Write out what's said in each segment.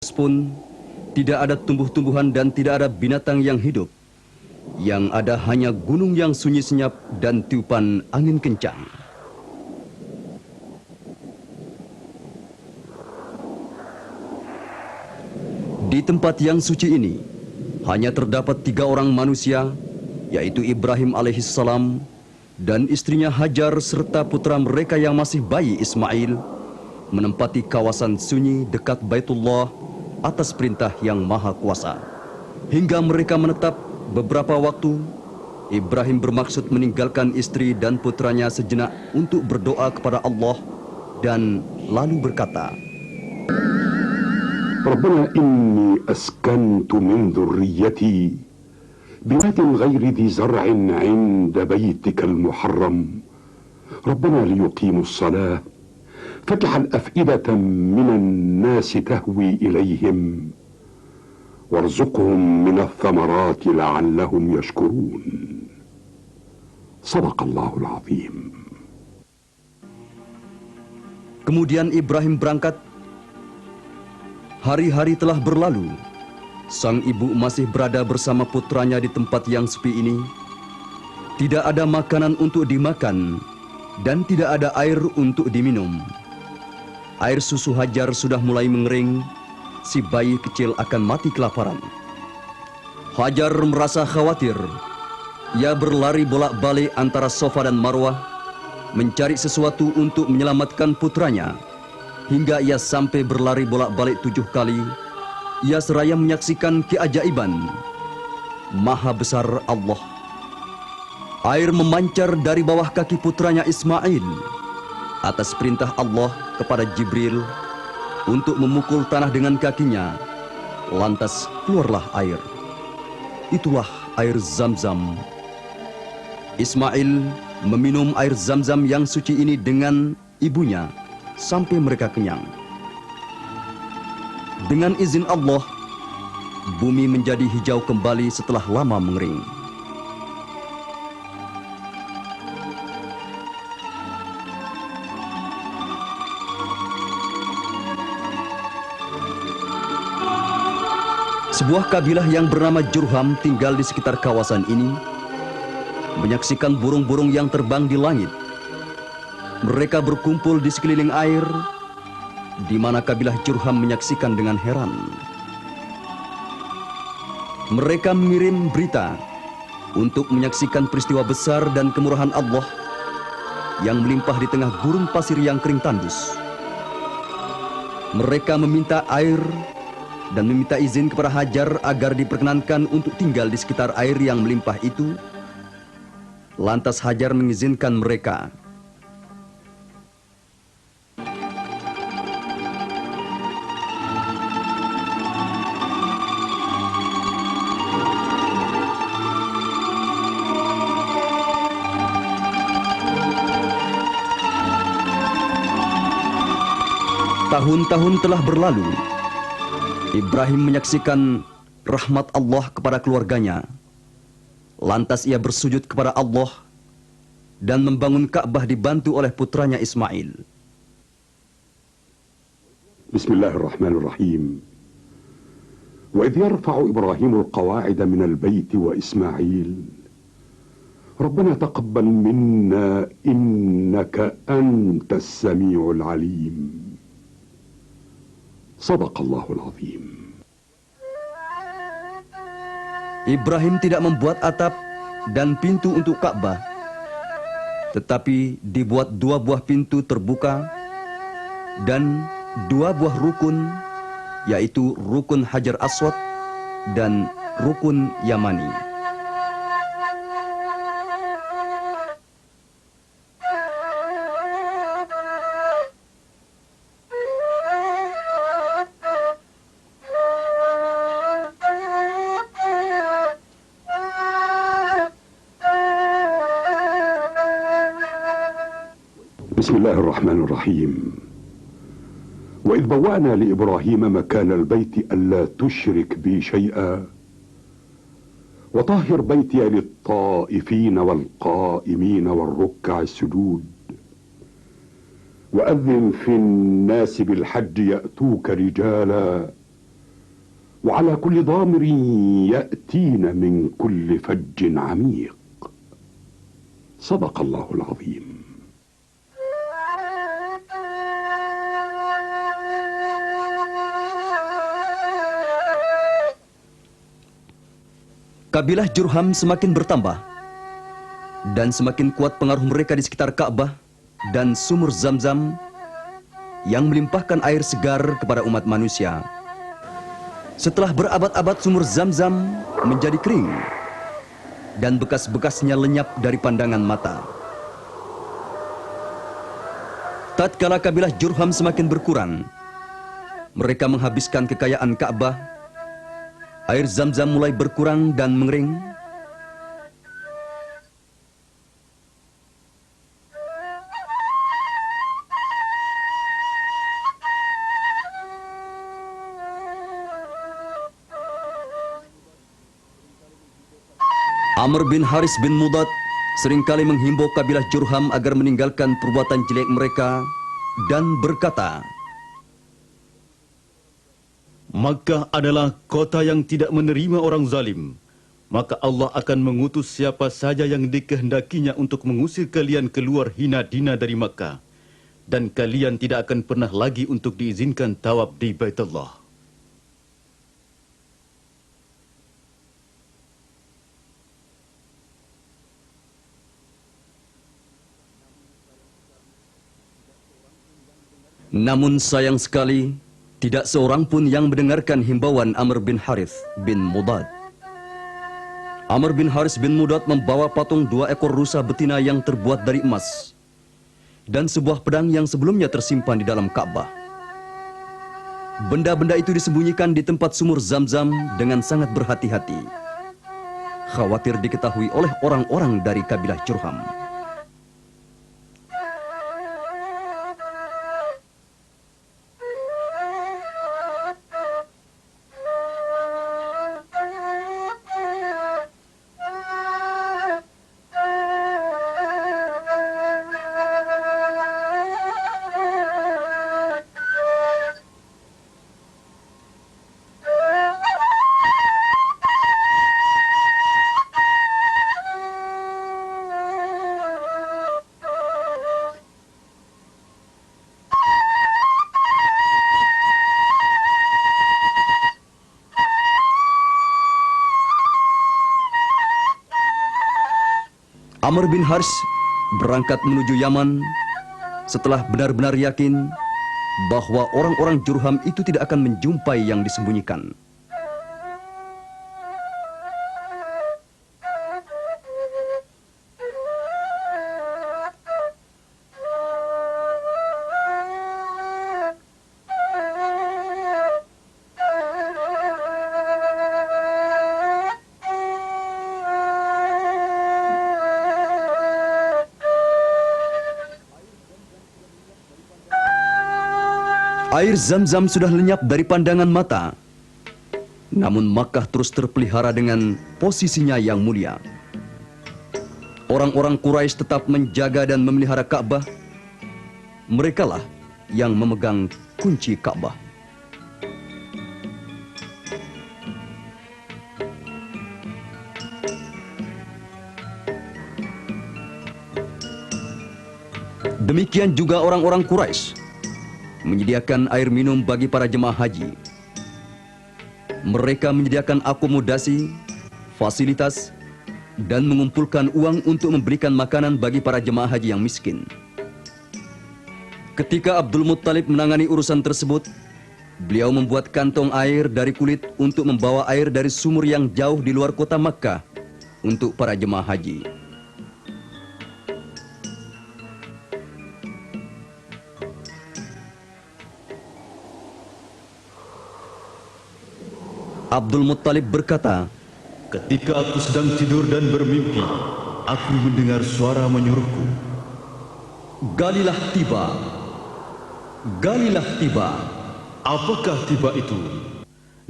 pun, tidak ada tumbuh-tumbuhan dan tidak ada binatang yang hidup. Yang ada hanya gunung yang sunyi senyap dan tiupan angin kencang. Di tempat yang suci ini, hanya terdapat 3 orang manusia, yaitu Ibrahim alaihissalam dan istrinya Hajar serta putra mereka yang masih bayi Ismail, menempati kawasan sunyi dekat Baitullah atas perintah yang maha kuasa. Hingga mereka menetap beberapa waktu, Ibrahim bermaksud meninggalkan istri dan putranya sejenak untuk berdoa kepada Allah dan lalu berkata, Rabbana inni askantu min dhurriyyati biwadin ghairi dhi zar'in 'inda baytikal muharram. Rabbana liyuqimus salah faj'al af'idatan minan nasi tahwi ilayhim warzuqhum minats thamarati la'allahum yashkurun. Shadaqallahul 'azim. Kemudian Ibrahim berangkat. Hari-hari telah berlalu. Sang ibu masih berada bersama putranya di tempat yang sepi ini. Tidak ada makanan untuk dimakan dan tidak ada air untuk diminum. Air susu Hajar sudah mulai mengering. Si bayi kecil akan mati kelaparan. Hajar merasa khawatir. Ia berlari bolak-balik antara Safa dan Marwah, mencari sesuatu untuk menyelamatkan putranya. Hingga ia sampai berlari bolak-balik 7 kali, ia seraya menyaksikan keajaiban Maha besar Allah. Air memancar dari bawah kaki putranya Ismail atas perintah Allah kepada Jibril untuk memukul tanah dengan kakinya. Lantas keluarlah air. Itulah air Zam-Zam. Ismail meminum air Zam-Zam yang suci ini dengan ibunya sampai mereka kenyang. Dengan izin Allah, bumi menjadi hijau kembali setelah lama mengering. Sebuah kabilah yang bernama Jurham tinggal di sekitar kawasan ini, menyaksikan burung-burung yang terbang di langit. Mereka berkumpul di sekeliling air, di mana kabilah Jurham menyaksikan dengan heran. Mereka mengirim berita untuk menyaksikan peristiwa besar dan kemurahan Allah yang melimpah di tengah gurun pasir yang kering tandus. Mereka meminta air dan meminta izin kepada Hajar agar diperkenankan untuk tinggal di sekitar air yang melimpah itu. Lantas Hajar mengizinkan mereka. Tahun-tahun telah berlalu. Ibrahim menyaksikan rahmat Allah kepada keluarganya. Lantas ia bersujud kepada Allah dan membangun Ka'bah dibantu oleh putranya Ismail. Bismillahirrahmanirrahim. Wa idh yarfa'u Ibrahimul qawa'ida minal baiti wa Ismail. Rabbana taqabbal minna innaka antas sami'ul alim. Shadaqallahul 'azim. Ibrahim tidak membuat atap dan pintu untuk Ka'bah, tetapi dibuat 2 buah pintu terbuka dan 2 buah rukun, yaitu rukun Hajar Aswad dan rukun Yamani. Bismillahirrahmanirrahim. Wa idh bawwa'na li Ibrahim makan al-bayt alla tushrik bi shay'a wa tahhir bayti lit-ta'ifin wal-qa'imin war-ruk'a as-sujud wa adhin fi an-nas bil-hajj ya'tuka rijala وعلى كل ضامر يأتين من كل فج عميق. صدق الله العظيم. Kabilah Jurham semakin bertambah dan semakin kuat pengaruh mereka di sekitar Ka'bah dan sumur Zam-Zam yang melimpahkan air segar kepada umat manusia. Setelah berabad-abad sumur Zam-Zam menjadi kering dan bekas-bekasnya lenyap dari pandangan mata. Tatkala kabilah Jurham semakin berkurang, mereka menghabiskan kekayaan Ka'bah. Air Zam-Zam mulai berkurang dan mengering. Amr bin Haris bin Mudad seringkali menghimbau kabilah Jurham agar meninggalkan perbuatan jelek mereka dan berkata, Makkah adalah kota yang tidak menerima orang zalim. Maka Allah akan mengutus siapa saja yang dikehendakinya untuk mengusir kalian keluar hina dina dari Makkah. Dan kalian tidak akan pernah lagi untuk diizinkan tawaf di Baitullah. namun sayang sekali, tidak seorang pun yang mendengarkan himbauan Amr bin Harith bin Mudad. Amr bin Haris bin Mudad membawa patung 2 ekor rusa betina yang terbuat dari emas dan sebuah pedang yang sebelumnya tersimpan di dalam Ka'bah. Benda-benda itu disembunyikan di tempat sumur Zam-Zam dengan sangat berhati-hati, khawatir diketahui oleh orang-orang dari kabilah Jurham. Amr bin Haris berangkat menuju Yaman setelah benar-benar yakin bahwa orang-orang Jurham itu tidak akan menjumpai yang disembunyikan. Air Zam-Zam sudah lenyap dari pandangan mata. Namun Makkah terus terpelihara dengan posisinya yang mulia. Orang-orang Quraisy tetap menjaga dan memelihara Ka'bah. Merekalah yang memegang kunci Ka'bah. Demikian juga orang-orang Quraisy menyediakan air minum bagi para jemaah haji. Mereka menyediakan akomodasi, fasilitas, dan mengumpulkan uang untuk memberikan makanan bagi para jemaah haji yang miskin. Ketika Abdul Muttalib menangani urusan tersebut, beliau membuat kantong air dari kulit untuk membawa air dari sumur yang jauh di luar kota Makkah untuk para jemaah haji. Abdul Muttalib berkata, Ketika aku sedang tidur dan bermimpi, aku mendengar suara menyuruhku. Galilah tiba, galilah tiba. Apakah tiba itu?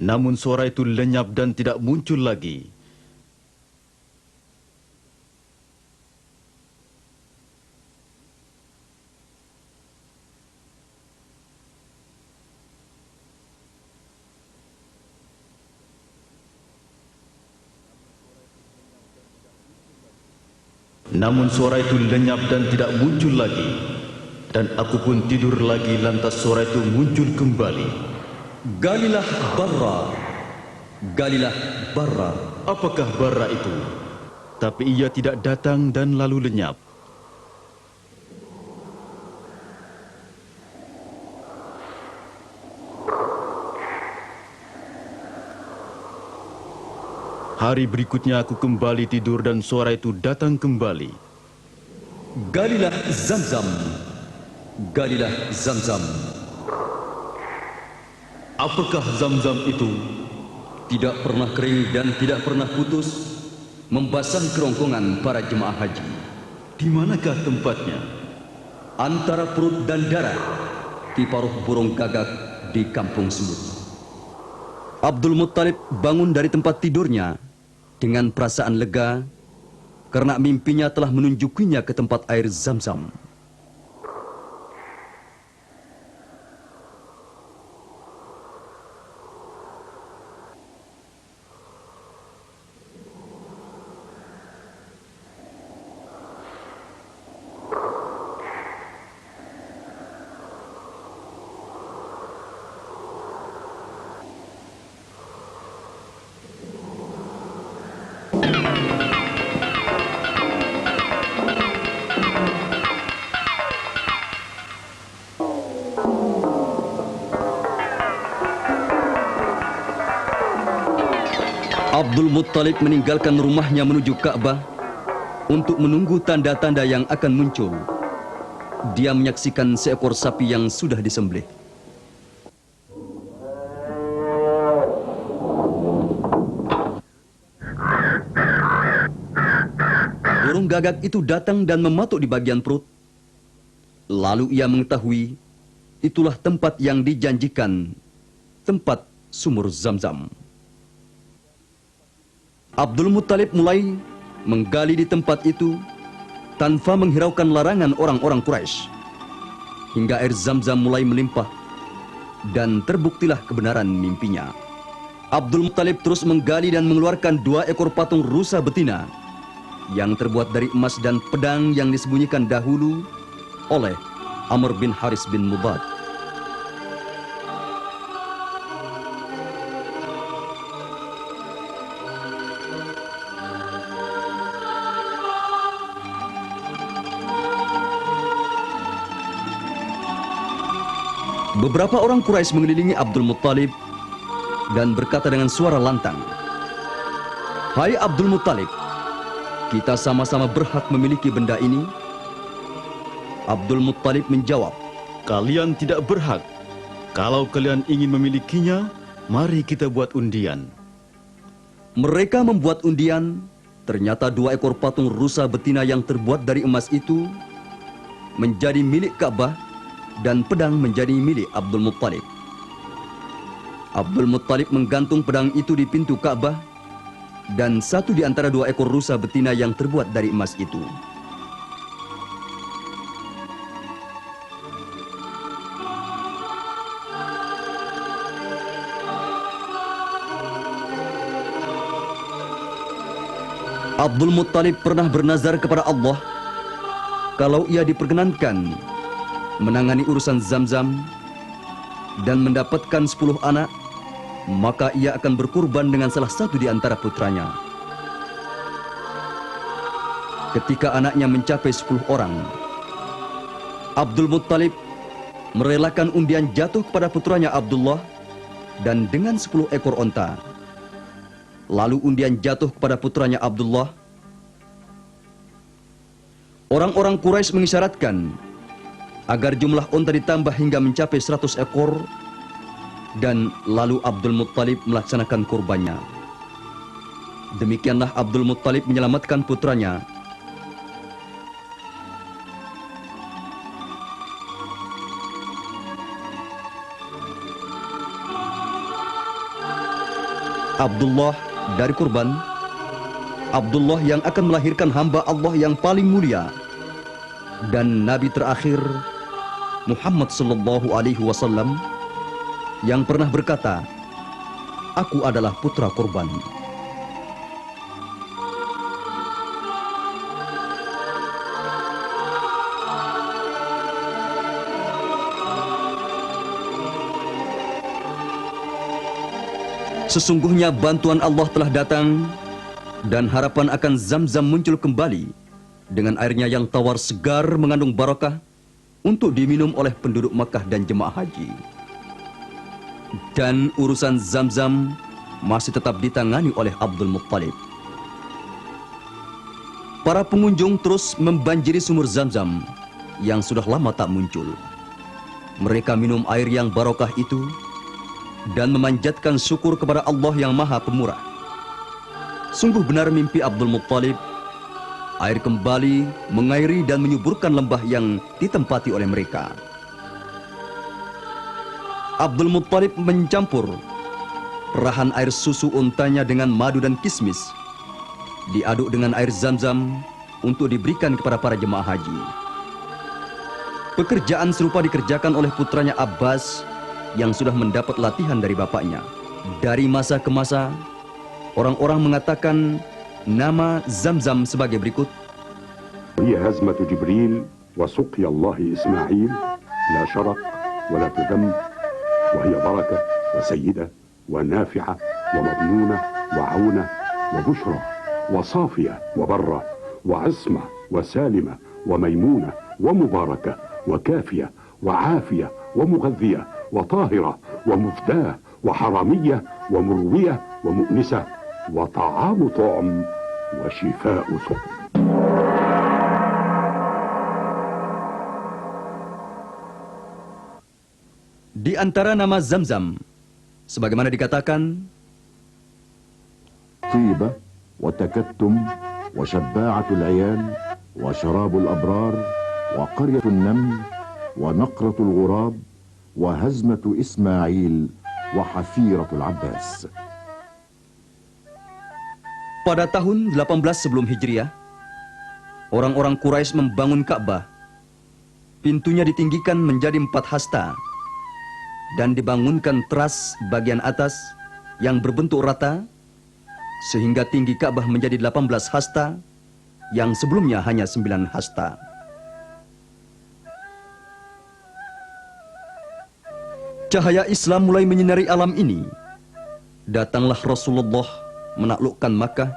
Namun suara itu lenyap dan tidak muncul lagi. Namun suara itu lenyap dan tidak muncul lagi. Dan aku pun tidur lagi, lantas suara itu muncul kembali. Galilah Barra, galilah Barra. Apakah Barra itu? Tapi ia tidak datang dan lalu lenyap. Hari berikutnya aku kembali tidur dan suara itu datang kembali. Galilah Zamzam, galilah Zamzam. Apakah Zamzam itu? Tidak pernah kering dan tidak pernah putus, membasahi kerongkongan para jemaah haji. Di manakah tempatnya? Antara perut dan darah, di paruh burung gagak di kampung semut. Abdul Muttalib bangun dari tempat tidurnya dengan perasaan lega karena mimpinya telah menunjukinya ke tempat air Zamzam. Abdul Muttalib meninggalkan rumahnya menuju Ka'bah untuk menunggu tanda-tanda yang akan muncul. Dia menyaksikan seekor sapi yang sudah disembelih. Burung gagak itu datang dan mematuk di bagian perut. Lalu ia mengetahui itulah tempat yang dijanjikan, tempat sumur Zamzam. Abdul Muttalib mulai menggali di tempat itu tanpa menghiraukan larangan orang-orang Quraisy, hingga air Zamzam mulai melimpah dan terbuktilah kebenaran mimpinya. Abdul Muttalib terus menggali dan mengeluarkan 2 ekor patung rusa betina yang terbuat dari emas dan pedang yang disembunyikan dahulu oleh Amr bin Haris bin Mudad. Beberapa orang Quraisy mengelilingi Abdul Muttalib dan berkata dengan suara lantang, "Hai Abdul Muttalib, kita sama-sama berhak memiliki benda ini." Abdul Muttalib menjawab, Kalian tidak berhak. Kalau kalian ingin memilikinya, mari kita buat undian. Mereka membuat undian. Ternyata 2 ekor patung rusa betina yang terbuat dari emas itu menjadi milik Ka'bah dan pedang menjadi milik Abdul Muttalib. Abdul Muttalib menggantung pedang itu di pintu Ka'bah dan 1 di antara 2 ekor rusa betina yang terbuat dari emas itu. Abdul Muttalib pernah bernazar kepada Allah, kalau ia diperkenankan menangani urusan Zamzam dan mendapatkan 10 anak, maka ia akan berkurban dengan salah satu di antara putranya. Ketika anaknya mencapai 10 orang, Abdul Muttalib merelakan undian jatuh kepada putranya Abdullah dan dengan 10 ekor onta. Lalu undian jatuh kepada putranya Abdullah. Orang-orang Quraisy mengisyaratkan agar jumlah unta ditambah hingga mencapai 100 ekor, dan lalu Abdul Muttalib melaksanakan kurbannya. Demikianlah Abdul Muttalib menyelamatkan putranya. Abdullah dari kurban, Abdullah yang akan melahirkan hamba Allah yang paling mulia dan Nabi terakhir Muhammad sallallahu alaihi wasallam yang pernah berkata, "Aku adalah putra kurban." Sesungguhnya bantuan Allah telah datang dan harapan akan Zam-Zam muncul kembali dengan airnya yang tawar segar mengandung barakah untuk diminum oleh penduduk Makkah dan jemaah haji. Dan urusan Zam-Zam masih tetap ditangani oleh Abdul Muttalib. Para pengunjung terus membanjiri sumur Zam-Zam yang sudah lama tak muncul. Mereka minum air yang barokah itu dan memanjatkan syukur kepada Allah yang Maha Pemurah. Sungguh benar mimpi Abdul Muttalib. Air kembali mengairi dan menyuburkan lembah yang ditempati oleh mereka. Abdul Muttalib mencampur perahan air susu untanya dengan madu dan kismis, diaduk dengan air Zam-Zam untuk diberikan kepada para jemaah haji. Pekerjaan serupa dikerjakan oleh putranya Abbas yang sudah mendapat latihan dari bapaknya. Dari masa ke masa, orang-orang mengatakan nama Zam-Zam sebagai berikut. هي هزمة جبريل وسقي الله إسماعيل لا شرق ولا تذم، وهي بركة وسيدة ونافعة ومضمونة وعونة وبشرى وصافية وبرة وعصمة وسالمة وميمونة ومباركة وكافية وعافية ومغذية وطاهرة ومفداة وحرامية ومروية ومؤنسة وطعام طعم وشفاء سقم. Di antara nama Zam-Zam, sebagaimana dikatakan, طيبة وتكتم وشباعة العيال وشراب الأبرار وقرية النمل ونقرة الغراب وهزمة إسماعيل وحفيرة العباس. pada tahun 18 sebelum Hijriah, orang-orang Quraisy membangun Ka'bah. Pintunya ditinggikan menjadi 4 hasta dan dibangunkan teras bagian atas yang berbentuk rata sehingga tinggi Ka'bah menjadi 18 hasta yang sebelumnya hanya 9 hasta. Cahaya Islam mulai menyinari alam ini. Datanglah Rasulullah menaklukkan Makkah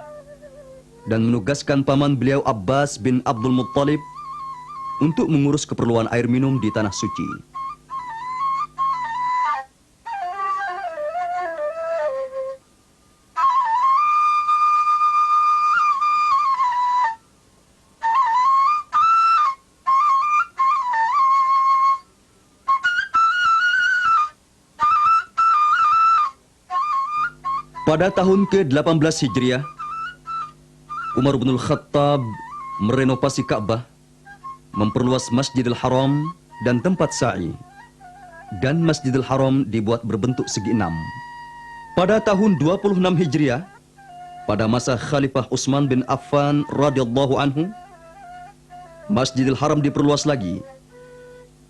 dan menugaskan paman beliau Abbas bin Abdul Muttalib untuk mengurus keperluan air minum di tanah suci. Pada tahun ke-18 Hijriah, Umar bin Khattab merenovasi Ka'bah, memperluas Masjidil Haram dan tempat sa'i, dan Masjidil Haram dibuat berbentuk segi 6. Pada tahun 26 Hijriah, pada masa Khalifah Utsman bin Affan radhiyallahu anhu, Masjidil Haram diperluas lagi,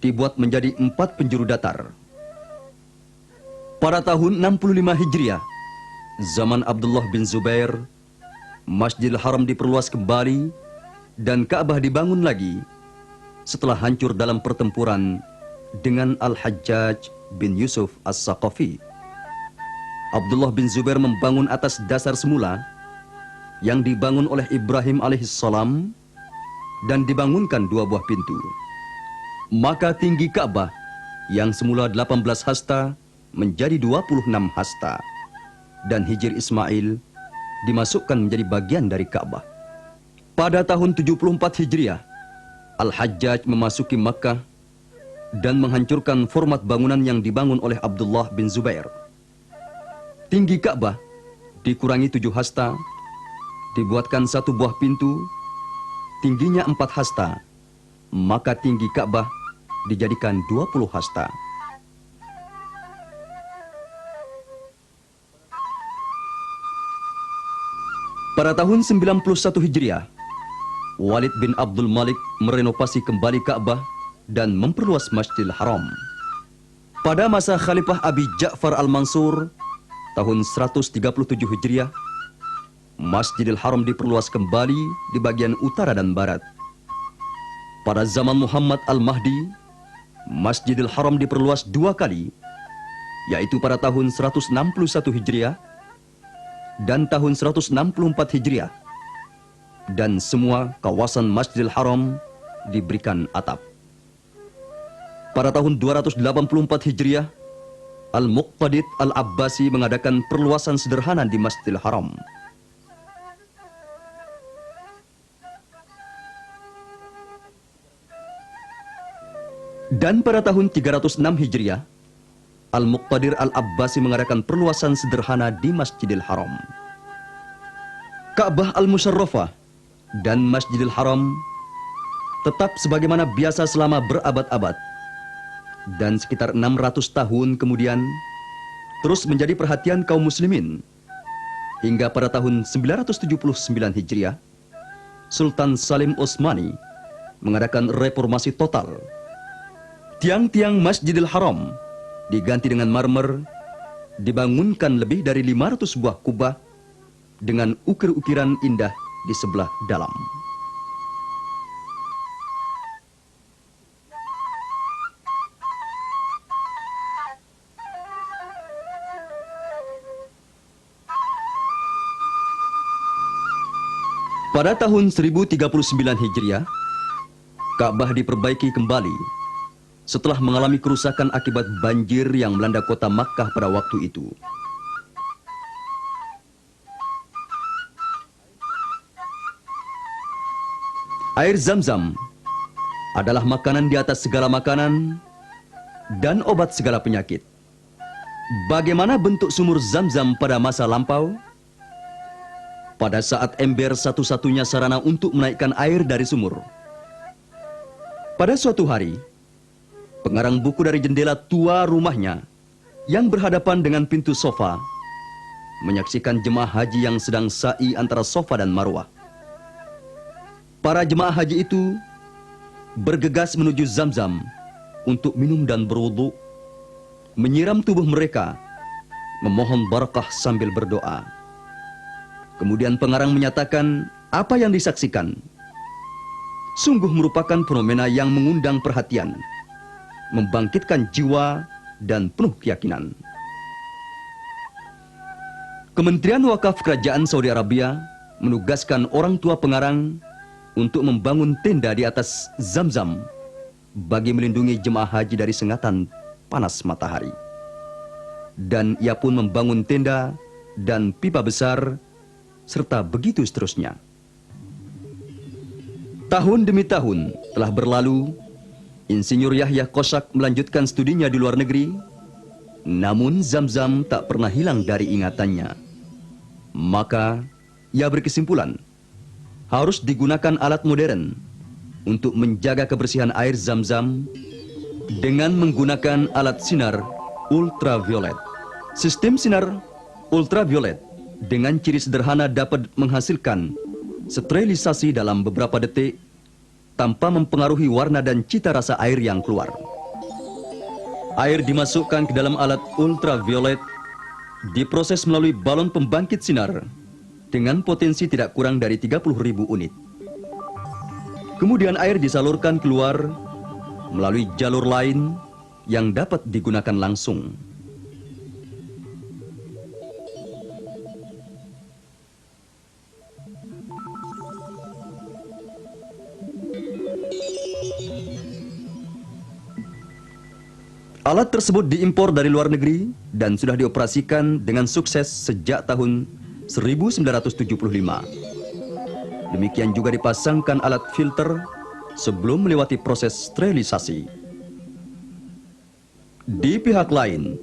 dibuat menjadi 4 penjuru datar. Pada tahun 65 Hijriah, zaman Abdullah bin Zubair, Masjidil Haram diperluas kembali dan Ka'bah dibangun lagi setelah hancur dalam pertempuran dengan Al-Hajjaj bin Yusuf As-Saqafi. Abdullah bin Zubair membangun atas dasar semula yang dibangun oleh Ibrahim alaihissalam dan dibangunkan 2 buah pintu. Maka tinggi Ka'bah yang semula 18 hasta menjadi 26 hasta. Dan Hijr Ismail dimasukkan menjadi bagian dari Ka'bah. Pada tahun 74 Hijriah, Al-Hajjaj memasuki Makkah dan menghancurkan format bangunan yang dibangun oleh Abdullah bin Zubair. Tinggi Ka'bah dikurangi 7 hasta, dibuatkan 1 buah pintu, tingginya 4 hasta, maka tinggi Ka'bah dijadikan 20 hasta. Pada tahun 91 Hijriah, Walid bin Abdul Malik merenovasi kembali Ka'bah dan memperluas Masjidil Haram. Pada masa Khalifah Abi Ja'far Al-Mansur, tahun 137 Hijriah, Masjidil Haram diperluas kembali di bagian utara dan barat. Pada zaman Muhammad Al-Mahdi, Masjidil Haram diperluas 2 kali, yaitu pada tahun 161 Hijriah dan tahun 164 Hijriah. Dan semua kawasan Masjidil Haram diberikan atap. Pada tahun 284 Hijriah, Al-Muqtadid Al-Abbasi mengadakan perluasan sederhana di Masjidil Haram. Dan pada tahun 306 Hijriah, Al-Muqtadir Al-Abbasi mengadakan perluasan sederhana di Masjidil Haram. Ka'bah Al-Musharrafah dan Masjidil Haram tetap sebagaimana biasa selama berabad-abad. Dan sekitar 600 tahun kemudian, terus menjadi perhatian kaum muslimin. Hingga pada tahun 979 Hijriah, Sultan Salim Utsmani mengadakan reformasi total. Tiang-tiang Masjidil Haram diganti dengan marmer, dibangunkan lebih dari 500 buah kubah dengan ukir-ukiran indah di sebelah dalam. Pada tahun 1039 Hijriah, Ka'bah diperbaiki kembali setelah mengalami kerusakan akibat banjir yang melanda kota Makkah pada waktu itu. Air Zam-Zam adalah makanan di atas segala makanan dan obat segala penyakit. Bagaimana bentuk sumur Zam-Zam pada masa lampau? Pada saat ember satu-satunya sarana untuk menaikkan air dari sumur. Pada suatu hari, pengarang buku dari jendela tua rumahnya yang berhadapan dengan pintu sofa menyaksikan jemaah haji yang sedang sa'i antara Sofa dan Marwah. Para jemaah haji itu bergegas menuju Zam-Zam untuk minum dan berwudu, menyiram tubuh mereka, memohon barakah sambil berdoa. Kemudian pengarang menyatakan apa yang disaksikan sungguh merupakan fenomena yang mengundang perhatian, membangkitkan jiwa dan penuh keyakinan. Kementerian Wakaf Kerajaan Saudi Arabia menugaskan orang tua pengarang untuk membangun tenda di atas Zam-Zam bagi melindungi jemaah haji dari sengatan panas matahari. Dan ia pun membangun tenda dan pipa besar serta begitu seterusnya. Tahun demi tahun telah berlalu, Insinyur Yahya Kosak melanjutkan studinya di luar negeri, namun Zam-Zam tak pernah hilang dari ingatannya. Maka, ia berkesimpulan, harus digunakan alat modern untuk menjaga kebersihan air Zam-Zam dengan menggunakan alat sinar ultraviolet. Sistem sinar ultraviolet dengan ciri sederhana dapat menghasilkan sterilisasi dalam beberapa detik tanpa mempengaruhi warna dan cita rasa air yang keluar. Air dimasukkan ke dalam alat ultraviolet, diproses melalui balon pembangkit sinar dengan potensi tidak kurang dari 30.000 unit. Kemudian air disalurkan keluar melalui jalur lain yang dapat digunakan langsung. Alat tersebut diimpor dari luar negeri dan sudah dioperasikan dengan sukses sejak tahun 1975. Demikian juga dipasangkan alat filter sebelum melewati proses sterilisasi. Di pihak lain,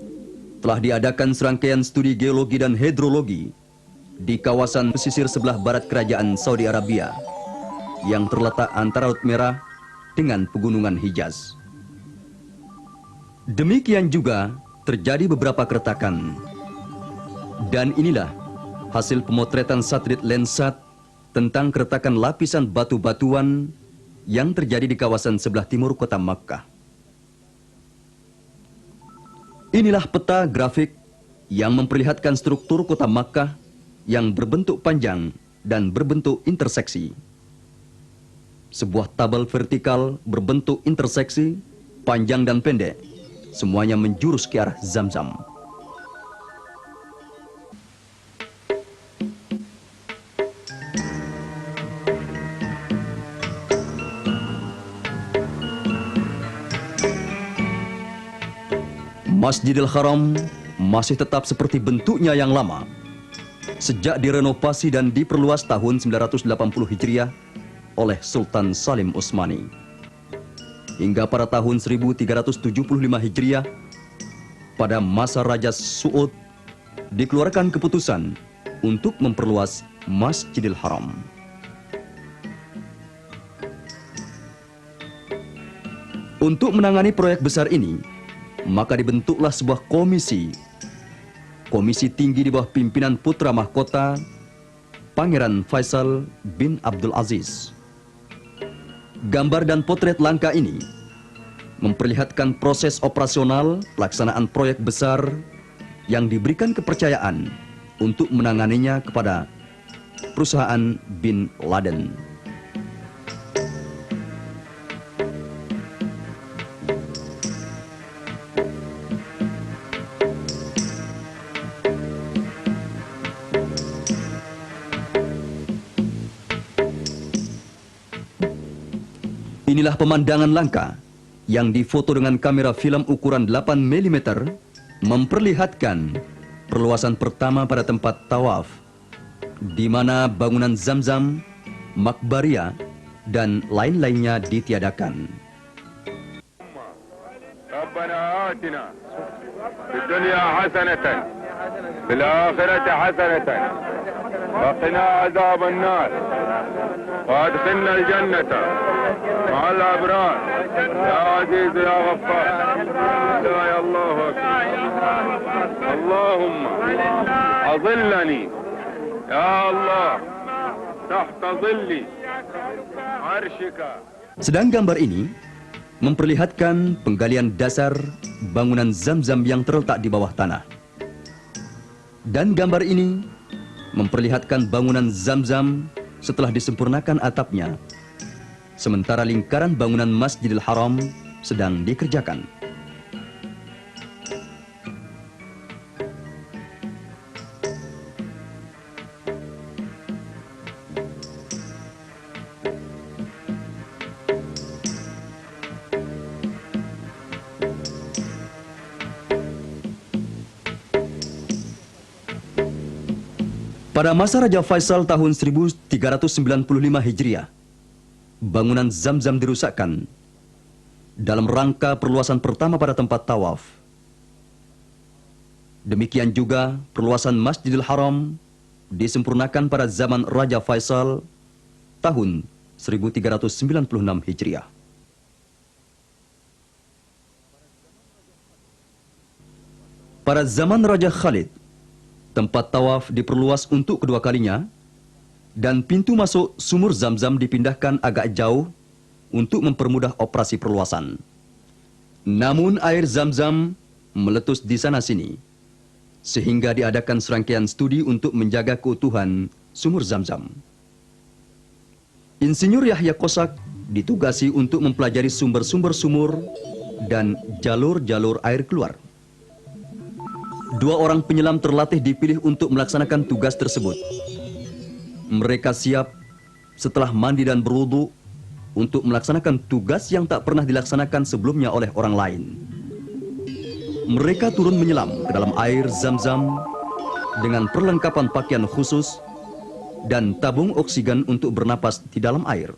telah diadakan serangkaian studi geologi dan hidrologi di kawasan pesisir sebelah barat kerajaan Saudi Arabia yang terletak antara Laut Merah dengan Pegunungan Hijaz. Demikian juga terjadi beberapa keretakan. Dan inilah hasil pemotretan satelit Landsat tentang keretakan lapisan batu-batuan yang terjadi di kawasan sebelah timur kota Makkah. Inilah peta grafik yang memperlihatkan struktur kota Makkah yang berbentuk panjang dan berbentuk interseksi. Sebuah tabel vertikal berbentuk interseksi, panjang dan pendek, semuanya menjurus ke arah Zam-Zam. Masjidil Haram masih tetap seperti bentuknya yang lama. Sejak direnovasi dan diperluas tahun 980 Hijriah oleh Sultan Salim Utsmani. Hingga pada tahun 1375 Hijriah, pada masa Raja Suud, dikeluarkan keputusan untuk memperluas Masjidil Haram. Untuk menangani proyek besar ini, maka dibentuklah sebuah komisi tinggi di bawah pimpinan putra mahkota Pangeran Faisal bin Abdul Aziz. Gambar dan potret langka ini memperlihatkan proses operasional pelaksanaan proyek besar yang diberikan kepercayaan untuk menanganinya kepada perusahaan Bin Laden. Inilah pemandangan langka yang difoto dengan kamera film ukuran 8 mm memperlihatkan perluasan pertama pada tempat tawaf, di mana bangunan Zamzam, Makbariyah, dan lain-lainnya ditiadakan. Rabbana atina fid dunya hasanatan fil akhirati hasanatan wa qina adzaban nar wa adkhilna al jannata ma'al abrar ya aziz ya ghaffar la ya Allah Allahumma azillani ya Allah tahta zilli arshika. Sedang gambar ini memperlihatkan penggalian dasar bangunan Zamzam yang terletak di bawah tanah. Dan gambar ini memperlihatkan bangunan Zamzam setelah disempurnakan atapnya, sementara lingkaran bangunan Masjidil Haram sedang dikerjakan. Pada masa Raja Faisal tahun 1395 Hijriah, bangunan Zamzam dirusakkan dalam rangka perluasan pertama pada tempat tawaf. Demikian juga perluasan Masjidil Haram disempurnakan pada zaman Raja Faisal tahun 1396 Hijriah. Pada zaman Raja Khalid, tempat tawaf diperluas untuk kedua kalinya dan pintu masuk sumur Zamzam dipindahkan agak jauh untuk mempermudah operasi perluasan. Namun air Zamzam meletus di sana-sini, sehingga diadakan serangkaian studi untuk menjaga keutuhan sumur Zamzam. Insinyur Yahya Kosak ditugasi untuk mempelajari sumber-sumber sumur dan jalur-jalur air keluar. 2 orang penyelam terlatih dipilih untuk melaksanakan tugas tersebut. Mereka siap setelah mandi dan berwudu untuk melaksanakan tugas yang tak pernah dilaksanakan sebelumnya oleh orang lain. Mereka turun menyelam ke dalam air Zamzam dengan perlengkapan pakaian khusus dan tabung oksigen untuk bernapas di dalam air.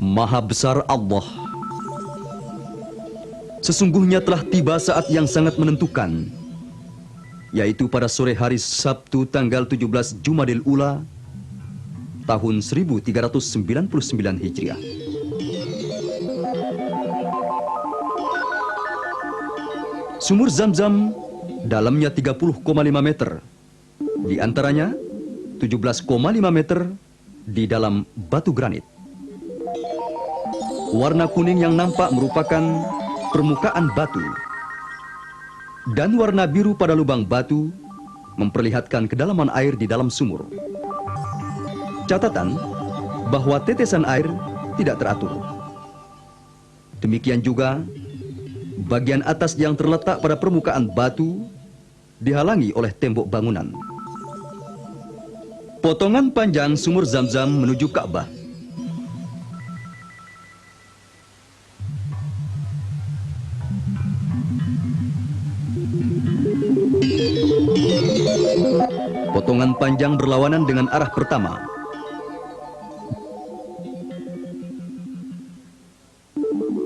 Maha besar Allah. Sesungguhnya telah tiba saat yang sangat menentukan, yaitu pada sore hari Sabtu tanggal 17 Jumadil Ula tahun 1399 Hijriah. Sumur Zamzam dalamnya 30,5 meter, di antaranya 17,5 meter di dalam batu granit. Warna kuning yang nampak merupakan permukaan batu, dan warna biru pada lubang batu memperlihatkan kedalaman air di dalam sumur. Catatan bahwa tetesan air tidak teratur. Demikian juga bagian atas yang terletak pada permukaan batu dihalangi oleh tembok bangunan. Potongan panjang sumur Zam-Zam menuju Ka'bah. Potongan panjang berlawanan dengan arah pertama.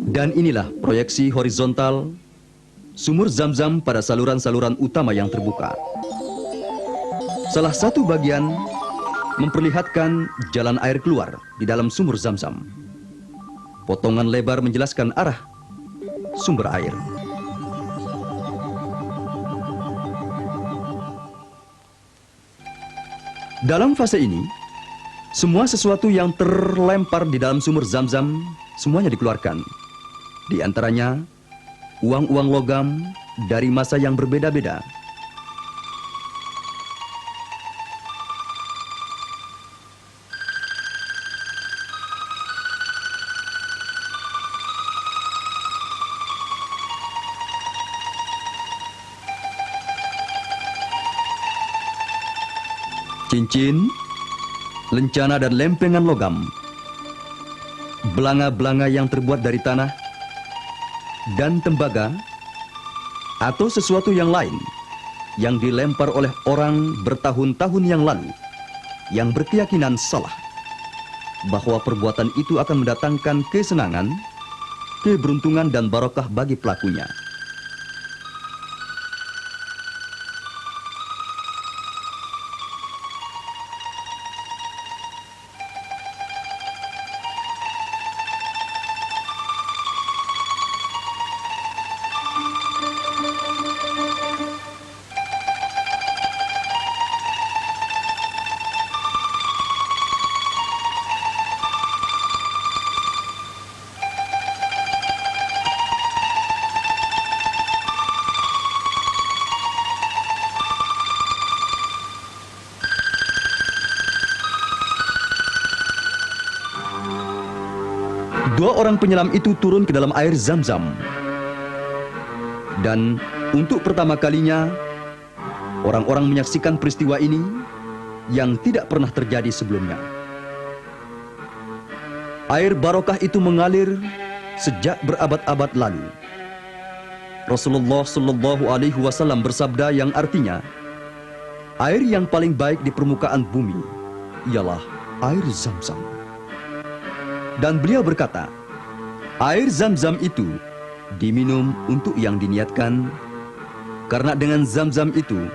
Dan inilah proyeksi horizontal sumur Zam-Zam pada saluran-saluran utama yang terbuka. Salah satu bagian memperlihatkan jalan air keluar di dalam sumur Zam-Zam. Potongan lebar menjelaskan arah sumber air. Dalam fase ini, semua sesuatu yang terlempar di dalam sumur Zam-Zam semuanya dikeluarkan. Di antaranya, uang-uang logam dari masa yang berbeda-beda. Cincin, lencana dan lempengan logam, belanga-belanga yang terbuat dari tanah, dan tembaga, atau sesuatu yang lain yang dilempar oleh orang bertahun-tahun yang lalu, yang berkeyakinan salah, bahwa perbuatan itu akan mendatangkan kesenangan, keberuntungan dan barokah bagi pelakunya. Dua orang penyelam itu turun ke dalam air Zam-Zam. Dan untuk pertama kalinya, orang-orang menyaksikan peristiwa ini yang tidak pernah terjadi sebelumnya. Air barokah itu mengalir sejak berabad-abad lalu. Rasulullah Shallallahu Alaihi Wasallam bersabda yang artinya, air yang paling baik di permukaan bumi ialah air Zam-Zam. Dan beliau berkata, air Zam-Zam itu diminum untuk yang diniatkan, karena dengan Zam-Zam itu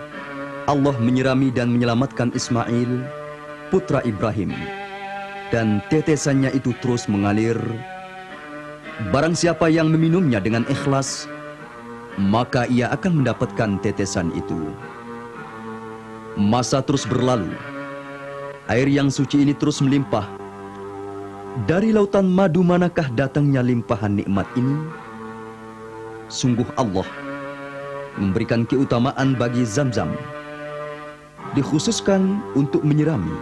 Allah menyirami dan menyelamatkan Ismail, putra Ibrahim, dan tetesannya itu terus mengalir. Barang siapa yang meminumnya dengan ikhlas, maka ia akan mendapatkan tetesan itu. Masa terus berlalu, air yang suci ini terus melimpah. Dari lautan madu manakah datangnya limpahan nikmat ini? Sungguh Allah memberikan keutamaan bagi Zam-Zam, dikhususkan untuk menyirami,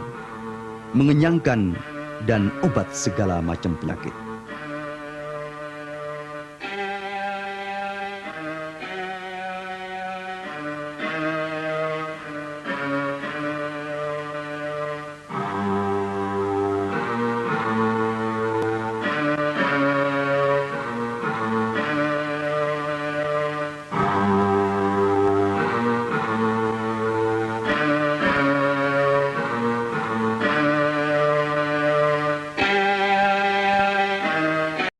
mengenyangkan, dan obat segala macam penyakit.